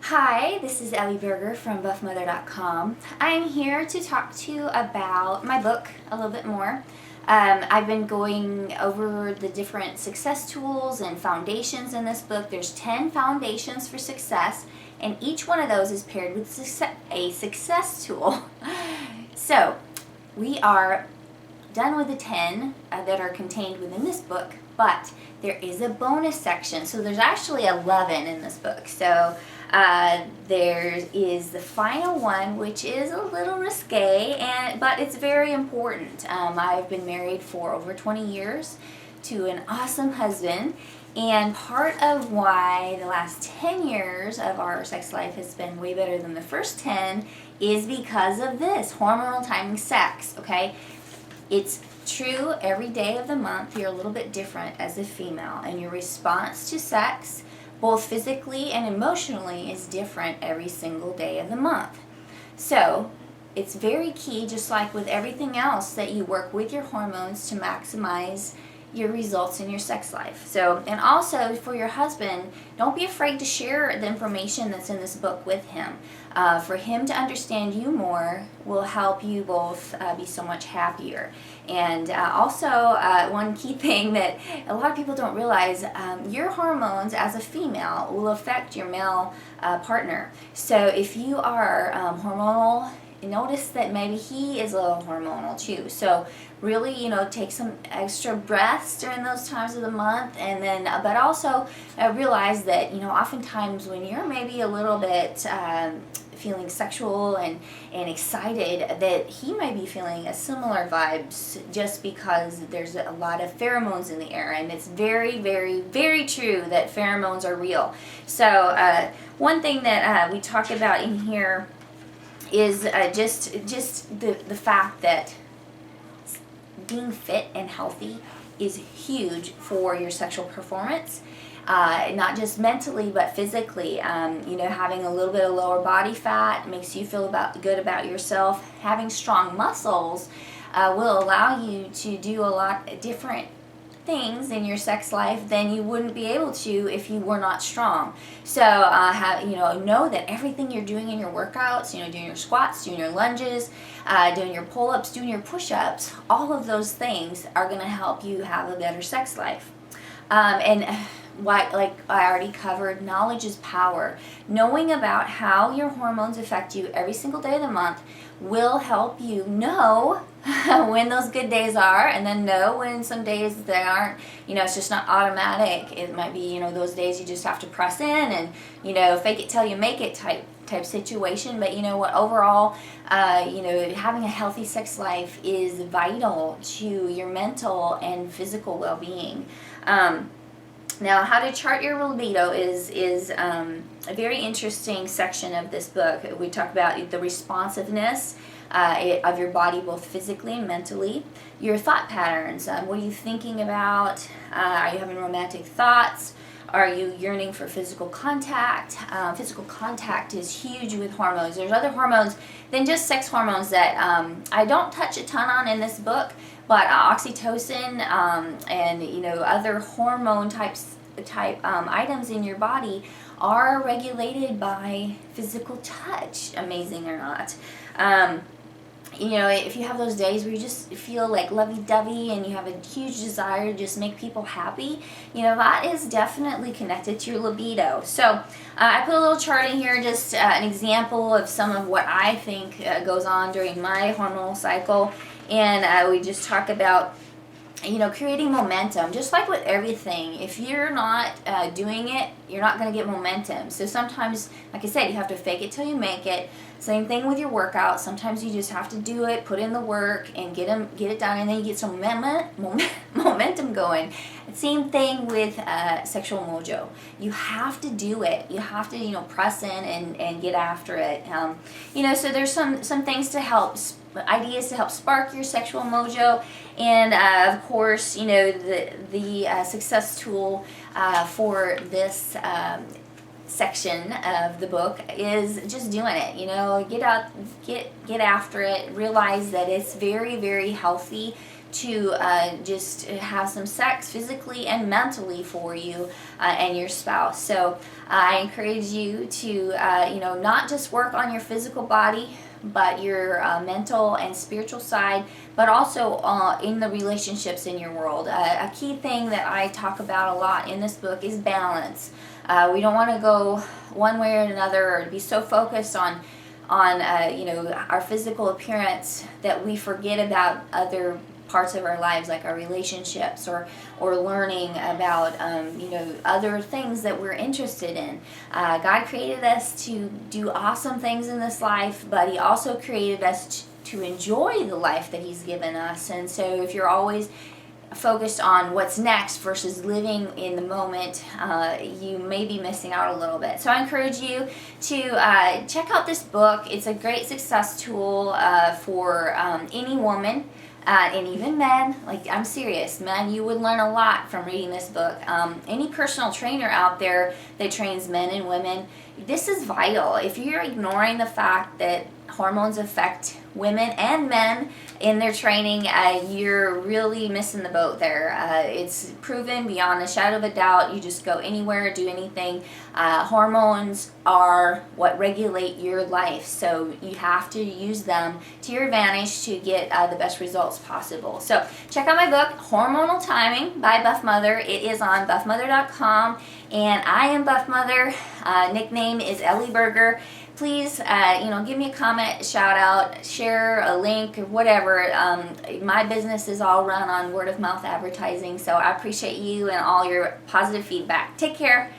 Hi, this is Ellie Berger from buffmother.com. I'm here to talk to you about my book a little bit more. I've been going over the different success tools and foundations in this book. There's 10 foundations for success, and each one of those is paired with a success tool. So, we are done with the 10 that are contained within this book, but there is a bonus section. So there's actually 11 in this book. So there is the final one, which is a little risque, but it's very important. I've been married for over 20 years to an awesome husband, and part of why the last 10 years of our sex life has been way better than the first 10 is because of this, hormonal timing sex, okay? It's true every day of the month you're a little bit different as a female, and your response to sex, both physically and emotionally, is different every single day of the month. So it's very key, just like with everything else, that you work with your hormones to maximize your results in your sex life. So, and also for your husband, don't be afraid to share the information that's in this book with him. For him to understand you more will help you both be so much happier. And also, one key thing that a lot of people don't realize, your hormones as a female will affect your male partner. So if you are hormonal, notice that maybe he is a little hormonal too. So really, take some extra breaths during those times of the month, and then but also realize that oftentimes when you're maybe a little bit feeling sexual and excited, that he may be feeling a similar vibes, just because there's a lot of pheromones in the air, and it's very, very, very true that pheromones are real. So one thing that we talk about in here is just the fact that being fit and healthy is huge for your sexual performance, not just mentally but physically. Having a little bit of lower body fat makes you feel good about yourself. Having strong muscles will allow you to do a lot different things in your sex life than you wouldn't be able to if you were not strong. So know that everything you're doing in your workouts, doing your squats, doing your lunges, doing your pull-ups, doing your push-ups, all of those things are going to help you have a better sex life. Like I already covered, knowledge is power. Knowing about how your hormones affect you every single day of the month will help you know when those good days are, and then know when some days they aren't. It's just not automatic. It might be, those days you just have to press in and, fake it till you make it type situation. But you know what, overall, having a healthy sex life is vital to your mental and physical well-being. Now, how to chart your libido is a very interesting section of this book. We talk about the responsiveness of your body, both physically and mentally. Your thought patterns. What are you thinking about? Are you having romantic thoughts? Are you yearning for physical contact? Physical contact is huge with hormones. There's other hormones than just sex hormones that I don't touch a ton on in this book, but oxytocin and other hormone type items in your body are regulated by physical touch. Amazing or not. If you have those days where you just feel like lovey-dovey and you have a huge desire to just make people happy, that is definitely connected to your libido. So I put a little chart in here, just an example of some of what I think goes on during my hormonal cycle. And we just talk about creating momentum. Just like with everything, if you're not doing it, you're not going to get momentum. So sometimes, like I said, you have to fake it till you make it. Same thing with your workout. Sometimes you just have to do it, put in the work, and get it done, and then you get some momentum going. Same thing with sexual mojo. You have to do it. You have to press in and get after it. So there's some things to help, ideas to help spark your sexual mojo, and of course the success tool for this section of the book is just doing it. Get out, get after it. Realize that it's very, very healthy to just have some sex physically and mentally for you and your spouse. So I encourage you to not just work on your physical body, but your mental and spiritual side, but also in the relationships in your world. A key thing that I talk about a lot in this book is balance. We don't want to go one way or another, or be so focused on our physical appearance that we forget about other parts of our lives, like our relationships, or learning about other things that we're interested in. God created us to do awesome things in this life, but He also created us to enjoy the life that He's given us. And so if you're always focused on what's next versus living in the moment, you may be missing out a little bit. So I encourage you to check out this book. It's a great success tool for any woman. And even men. Like, I'm serious, men, you would learn a lot from reading this book. Any personal trainer out there that trains men and women, this is vital. If you're ignoring the fact that hormones affect women and men in their training, you're really missing the boat there. It's proven beyond a shadow of a doubt. You just go anywhere, do anything. Hormones are what regulate your life, so you have to use them to your advantage to get the best results possible. So check out my book, Hormonal Timing by Buff Mother. It is on buffmother.com, and I am Buff Mother. Nickname is Ellie Berger. Please, give me a comment, shout out, share a link, or whatever. My business is all run on word of mouth advertising, so I appreciate you and all your positive feedback. Take care.